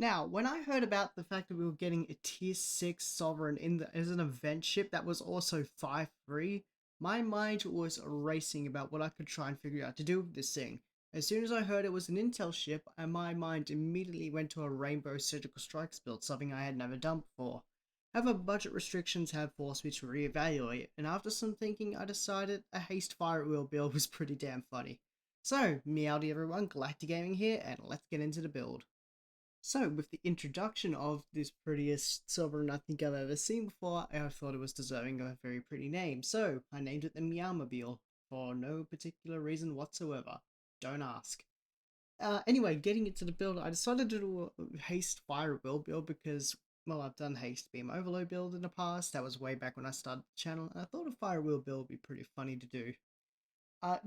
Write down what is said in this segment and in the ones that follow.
Now, when I heard about the fact that we were getting a tier 6 Sovereign as an event ship that was also 5-free, my mind was racing about what I could try and figure out to do with this thing. As soon as I heard it was an intel ship, and my mind immediately went to a Rainbow Surgical Strikes build, something I had never done before. However, budget restrictions have forced me to reevaluate, and after some thinking, I decided a Haste Fire at Will build was pretty damn funny. So, meowdy everyone, Galactic Gaming here, and let's get into the build. So, with the introduction of this prettiest sovereign I think I've ever seen before, I thought it was deserving of a very pretty name. So, I named it the Meowmobile for no particular reason whatsoever. Don't ask. Anyway, getting into the build, I decided to do a Haste Fire at Will build because, well, I've done Haste Beam Overload build in the past. That was way back when I started the channel, and I thought a Fire at Will build would be pretty funny to do.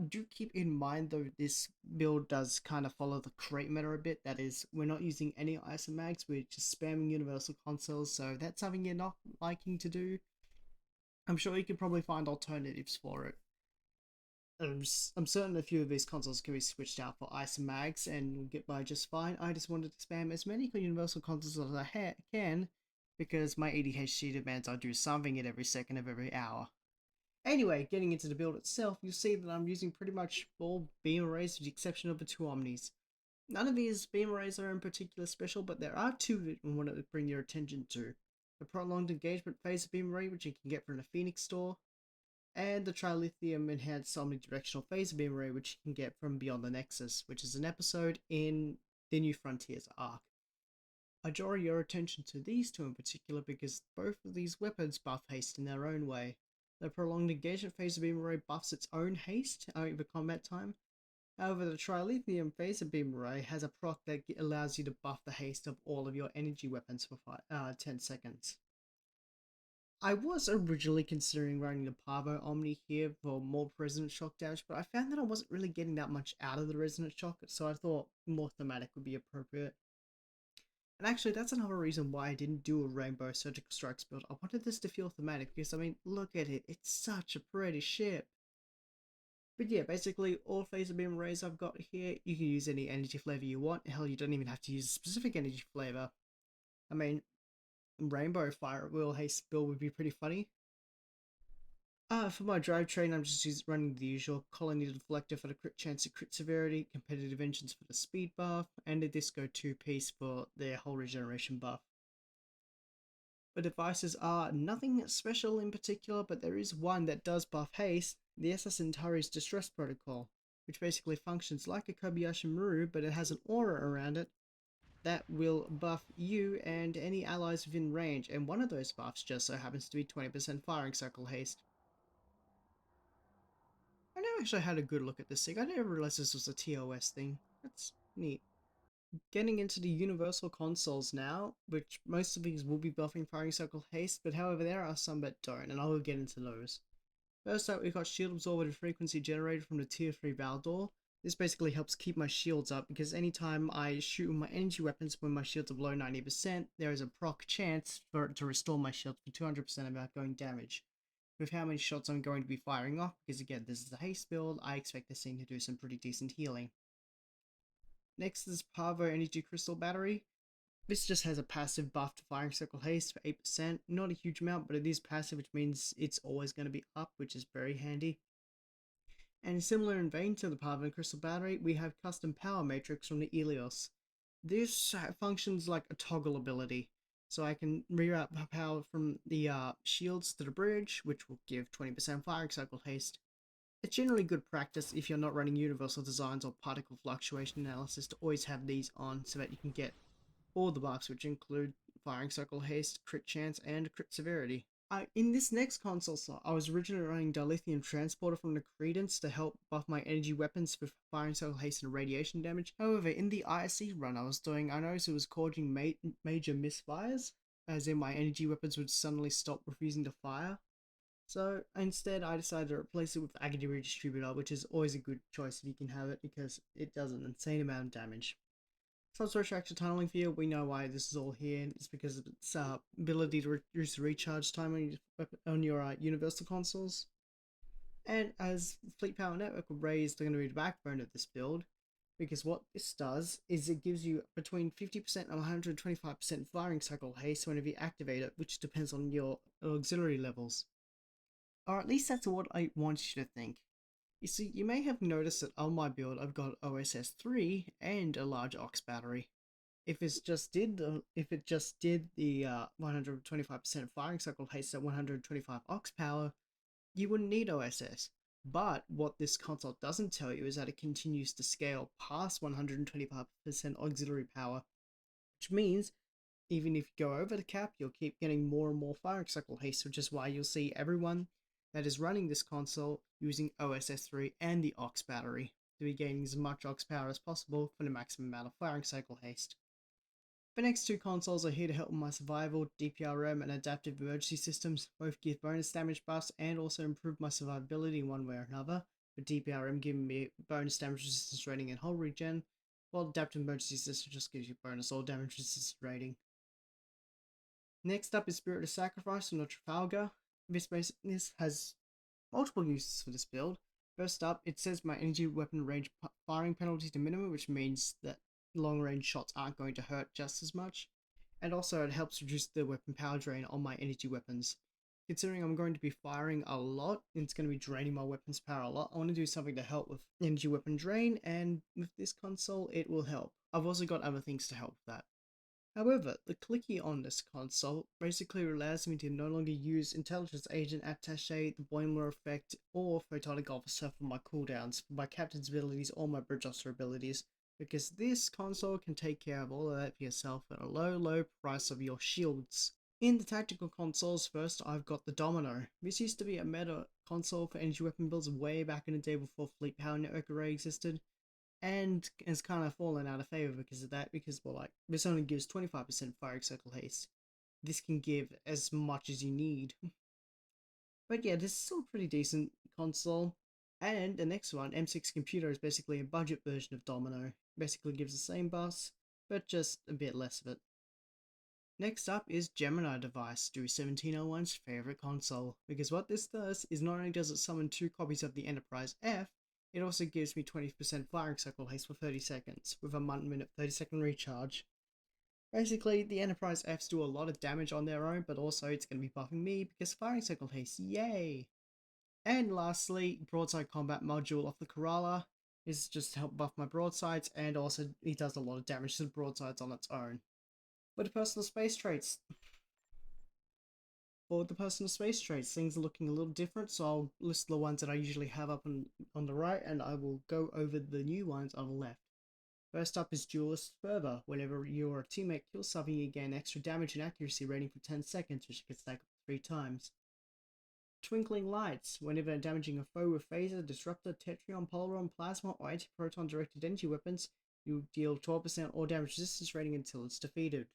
Do keep in mind though, this build does kind of follow the crate meta a bit. That is, we're not using any isomags, we're just spamming universal consoles, so if that's something you're not liking to do, I'm sure you can probably find alternatives for it. I'm certain a few of these consoles can be switched out for isomags and will get by just fine. I just wanted to spam as many universal consoles as I can, because my ADHD demands I do something at every second of every hour. Anyway, getting into the build itself, you'll see that I'm using pretty much all beam arrays with the exception of the two omnis. None of these beam arrays are in particular special, but there are two that I wanted to bring your attention to. The prolonged engagement phase beam array, which you can get from the Phoenix store, and the trilithium enhanced omnidirectional phase beam array, which you can get from Beyond the Nexus, which is an episode in the New Frontiers arc. I draw your attention to these two in particular because both of these weapons buff haste in their own way. The prolonged engagement phaser beam array buffs its own haste over combat time. However, the trilithium phaser beam array has a proc that allows you to buff the haste of all of your energy weapons for 10 seconds. I was originally considering running the Parvo Omni here for more resonant shock damage, but I found that I wasn't really getting that much out of the resonant shock, so I thought more thematic would be appropriate. And actually, that's another reason why I didn't do a Rainbow Surgical Strikes build. I wanted this to feel thematic because, I mean, look at it. It's such a pretty ship. But yeah, basically, all phaser beam arrays I've got here, you can use any energy flavor you want. Hell, you don't even have to use a specific energy flavor. I mean, Rainbow Fire at Will Haste build would be pretty funny. For my drivetrain, I'm just running the usual Colony Deflector for the crit chance and crit severity, Competitive Engines for the speed buff, and a Disco 2-piece for their whole regeneration buff. The devices are nothing special in particular, but there is one that does buff haste, the SS Centauri's Distress Protocol, which basically functions like a Kobayashi Maru, but it has an aura around it that will buff you and any allies within range, and one of those buffs just so happens to be 20% firing cycle haste. I never actually had a good look at this thing. I never realized this was a TOS thing. That's neat. Getting into the universal consoles now, which most of these will be buffing firing cycle haste, but however there are some that don't, and I will get into those. First up, we've got shield absorber and frequency generated from the tier 3 Valdor. This basically helps keep my shields up because anytime I shoot my energy weapons when my shields are below 90%, there is a proc chance for it to restore my shields for 200% of outgoing damage. With how many shots I'm going to be firing off, because again this is a haste build, I expect this thing to do some pretty decent healing. Next is Parvo Energy Crystal Battery. This just has a passive buff to firing cycle haste for 8%, not a huge amount, but it is passive, which means it's always going to be up, which is very handy. And similar in vein to the Parvo Crystal Battery, we have Custom Power Matrix from the Ilios. This functions like a toggle ability, so I can reroute power from the shields to the bridge, which will give 20% firing cycle haste. It's generally good practice if you're not running universal designs or particle fluctuation analysis to always have these on so that you can get all the buffs, which include firing cycle haste, crit chance, and crit severity. In this next console slot, I was originally running Dilithium Transporter from the Credence to help buff my energy weapons with firing cycle haste and radiation damage. However, in the ISE run I was doing, I noticed it was causing major misfires, as in my energy weapons would suddenly stop refusing to fire. So instead, I decided to replace it with Agony Redistributor, which is always a good choice if you can have it because it does an insane amount of damage. Subsource Reaction Tunneling Field, we know why this is all here. It's because of its ability to reduce recharge time on your Universal consoles. And as Fleet Power Network arrays are going to be the backbone of this build, because what this does is it gives you between 50% and 125% firing cycle haste whenever you activate it, which depends on your auxiliary levels. Or at least that's what I want you to think. You see, you may have noticed that on my build I've got OSS 3 and a large aux battery. If it just did the 125% firing cycle haste at 125 aux power, you wouldn't need OSS. But what this console doesn't tell you is that it continues to scale past 125% auxiliary power, which means even if you go over the cap, you'll keep getting more and more firing cycle haste, which is why you'll see everyone that is running this console using OSS 3 and the aux battery to be gaining as much aux power as possible for the maximum amount of firing cycle haste. The next two consoles are here to help with my survival. DPRM and Adaptive Emergency Systems both give bonus damage buffs and also improve my survivability in one way or another, with DPRM giving me bonus damage resistance rating and hull regen, while Adaptive Emergency System just gives you bonus all damage resistance rating. Next up is Spirit of Sacrifice from Trafalgar. This has multiple uses for this build. First up, it says my energy weapon range firing penalty to minimum, which means that long range shots aren't going to hurt just as much. And also it helps reduce the weapon power drain on my energy weapons. Considering I'm going to be firing a lot, and it's going to be draining my weapons power a lot, I want to do something to help with energy weapon drain, and with this console it will help. I've also got other things to help with that. However, the clicky on this console basically allows me to no longer use Intelligence Agent Attaché, the Boimler effect, or Photonic Officer for my cooldowns, for my Captain's abilities or my Bridge Officer abilities, because this console can take care of all of that for yourself at a low price of your shields. In the tactical consoles, first I've got the Domino. This used to be a meta console for energy weapon builds way back in the day before Fleet Power Network Array existed, and has kind of fallen out of favor because of that, because, well, like, this only gives 25% firing cycle haste. This can give as much as you need. But yeah, this is still a pretty decent console. And the next one, M6 Computer, is basically a budget version of Domino. Basically gives the same buffs, but just a bit less of it. Next up is Gemini Device, Drew 1701's favorite console, because what this does is not only does it summon 2 copies of the Enterprise F, it also gives me 20% firing cycle haste for 30 seconds, with a 1 minute 30-second recharge. Basically, the Enterprise Fs do a lot of damage on their own, but also it's going to be buffing me because firing cycle haste, yay! And lastly, Broadside Combat Module of the Kerala is just to help buff my broadsides, and also it does a lot of damage to the broadsides on its own. For the personal space traits, things are looking a little different, so I'll list the ones that I usually have up on the right, and I will go over the new ones on the left. First up is Duelist Fervor. Whenever your teammate kills something, you gain extra damage and accuracy rating for 10 seconds, which you can stack up 3 times. Twinkling Lights. Whenever damaging a foe with Phaser, Disruptor, Tetrion, Polaron, Plasma, or Anti-Proton directed energy weapons, you deal 12% or damage resistance rating until it's defeated.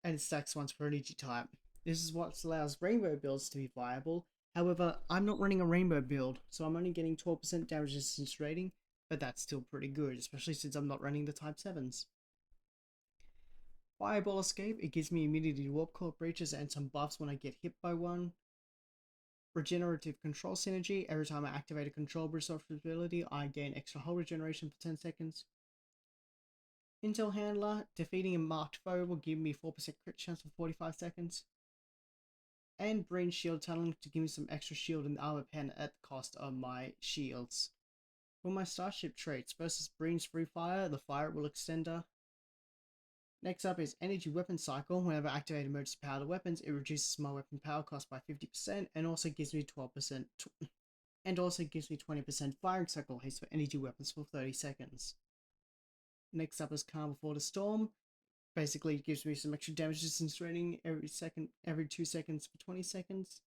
And it stacks once per energy type. This is what allows rainbow builds to be viable. However, I'm not running a rainbow build, so I'm only getting 12% damage resistance rating, but that's still pretty good, especially since I'm not running the Type 7s. Fireball Escape, it gives me immunity to warp core breaches and some buffs when I get hit by one. Regenerative Control Synergy, every time I activate a control bridge ability, I gain extra hull regeneration for 10 seconds. Intel Handler, defeating a marked foe will give me 4% crit chance for 45 seconds. And Brain Shield Tunneling to give me some extra shield in the armor pen at the cost of my shields. For my Starship traits, versus Brain's Free Fire, the Fire Will Extender. Next up is Energy Weapon Cycle. Whenever I activate emergency powered weapons, it reduces my weapon power cost by 50% and also gives me 12% and also gives me 20% firing cycle haste for energy weapons for 30 seconds. Next up is Calm Before the Storm. Basically, it gives me some extra damage distance rating every 2 seconds for 20 seconds.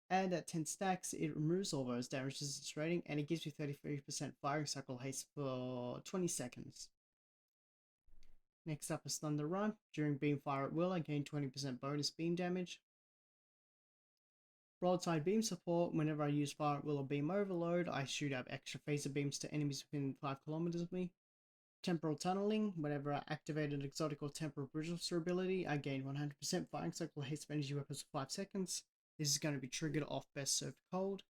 And at 10 stacks, it removes all those damage distance rating, and it gives me 33% firing cycle haste for 20 seconds. Next up is Thunder Run. During beam fire at will, I gain 20% bonus beam damage. Broadside beam support. Whenever I use fire at will or beam overload, I shoot out extra phaser beams to enemies within 5 kilometers of me. Temporal Tunneling. Whenever I activate an exotic or temporal bridge officer ability, I gain 100% firing cycle haste for energy weapons for 5 seconds. This is going to be triggered off Best Served Cold.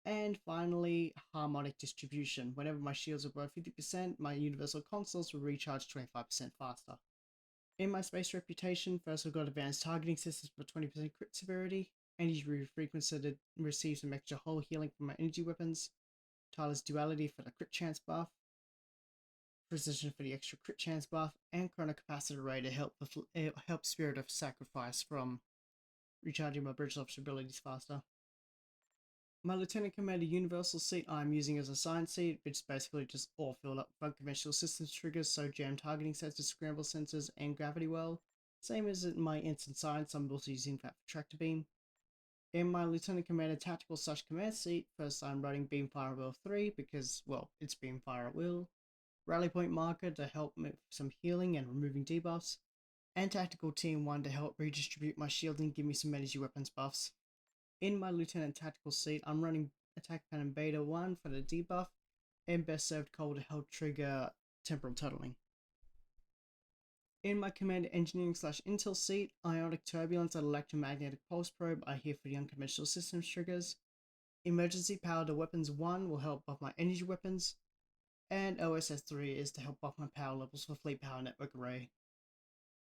And finally, harmonic distribution. Whenever my shields are above 50%, my universal consoles will recharge 25% faster. In my space reputation, first I've got advanced targeting systems for 20% crit severity, energy frequency to receive some extra hull healing from my energy weapons, Tyler's duality for the crit chance buff, precision for the extra crit chance buff, and chronocapacitor ray to help Spirit of Sacrifice from recharging my bridge officer abilities faster. My Lieutenant Commander Universal seat I'm using as a science seat, which is basically just all filled up with unconventional systems triggers, so jam targeting sensors, scramble sensors, and gravity well. Same as in my instant science, I'm also using that for tractor beam. In my Lieutenant Commander Tactical / Command seat, first I'm running Beamfire at Will 3 because, well, it's Beamfire at Will. Rally Point Marker to help with some healing and removing debuffs. And Tactical Team 1 to help redistribute my shield and give me some energy weapons buffs. In my Lieutenant Tactical seat, I'm running Attack Cannon Beta 1 for the debuff, and Best Served Coal to help trigger Temporal Tunneling. In my Commander Engineering / Intel seat, Ionic Turbulence and Electromagnetic Pulse Probe are here for the unconventional systems triggers. Emergency Power to Weapons 1 will help buff my energy weapons, and OSS 3 is to help buff my power levels for Fleet Power Network Array.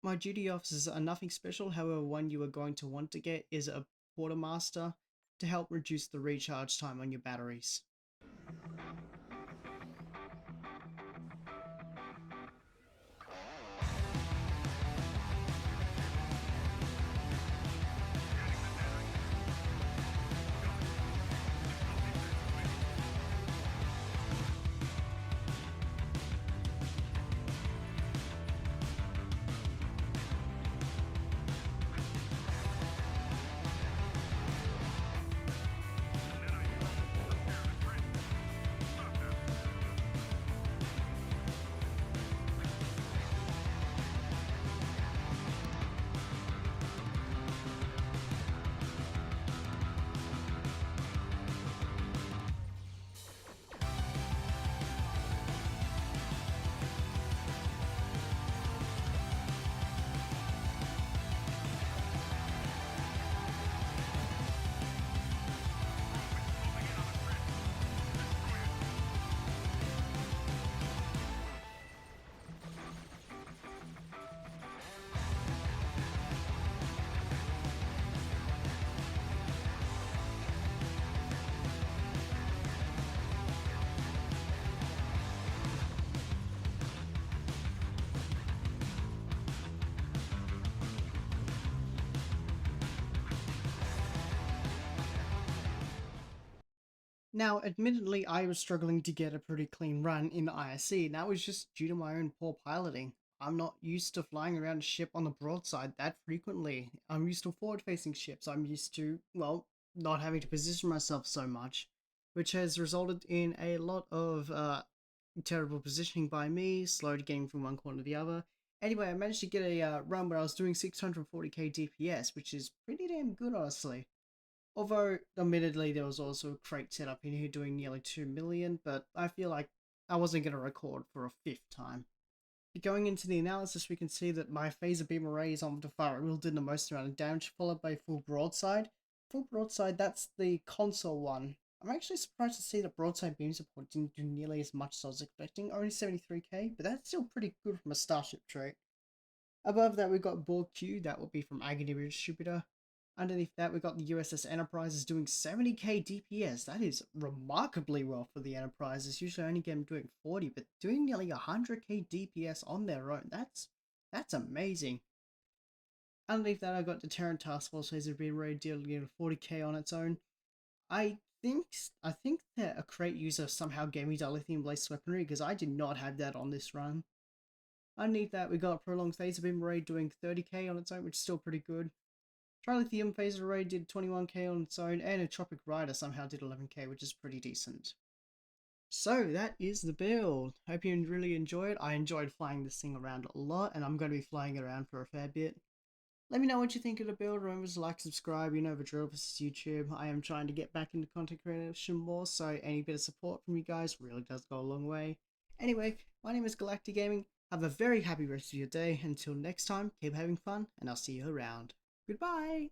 My duty officers are nothing special, however one you are going to want to get is a Quartermaster to help reduce the recharge time on your batteries. Now, admittedly, I was struggling to get a pretty clean run in the ISC, and that was just due to my own poor piloting. I'm not used to flying around a ship on the broadside that frequently. I'm used to forward-facing ships. I'm used to, well, not having to position myself so much, which has resulted in a lot of terrible positioning by me, slowed getting from one corner to the other. Anyway, I managed to get a run where I was doing 640k DPS, which is pretty damn good, honestly. Although, admittedly, there was also a crate set up in here doing nearly 2 million, but I feel like I wasn't going to record for a fifth time. Going into the analysis, we can see that my phaser beam array is on the fire. It will do the most amount of damage, followed by full broadside. Full broadside, that's the console one. I'm actually surprised to see that broadside beam support didn't do nearly as much as I was expecting, only 73k, but that's still pretty good from a starship trait. Above that, we've got Borg Q, that will be from Agony Redistributor. Underneath that, we've got the USS Enterprise is doing 70k DPS. That is remarkably well for the Enterprises. Usually I only get them doing 40, but doing nearly 100k DPS on their own. That's amazing. Underneath that, I've got the Terran Task Force Laser Beam Ray dealing 40k on its own. I think that a crate user somehow gave me dilithium laced weaponry because I did not have that on this run. Underneath that, we got Prolonged Phaser Beam Array doing 30k on its own, which is still pretty good. Trilithium Phaser Array did 21k on its own, and a Tropic Rider somehow did 11k, which is pretty decent. So that is the build. Hope you really enjoyed. I enjoyed flying this thing around a lot, and I'm going to be flying it around for a fair bit. Let me know what you think of the build. Remember to like, subscribe. You know the drill. This is YouTube. I am trying to get back into content creation more, so any bit of support from you guys really does go a long way. Anyway, my name is Galactic Gaming. Have a very happy rest of your day. Until next time, keep having fun, and I'll see you around. Goodbye!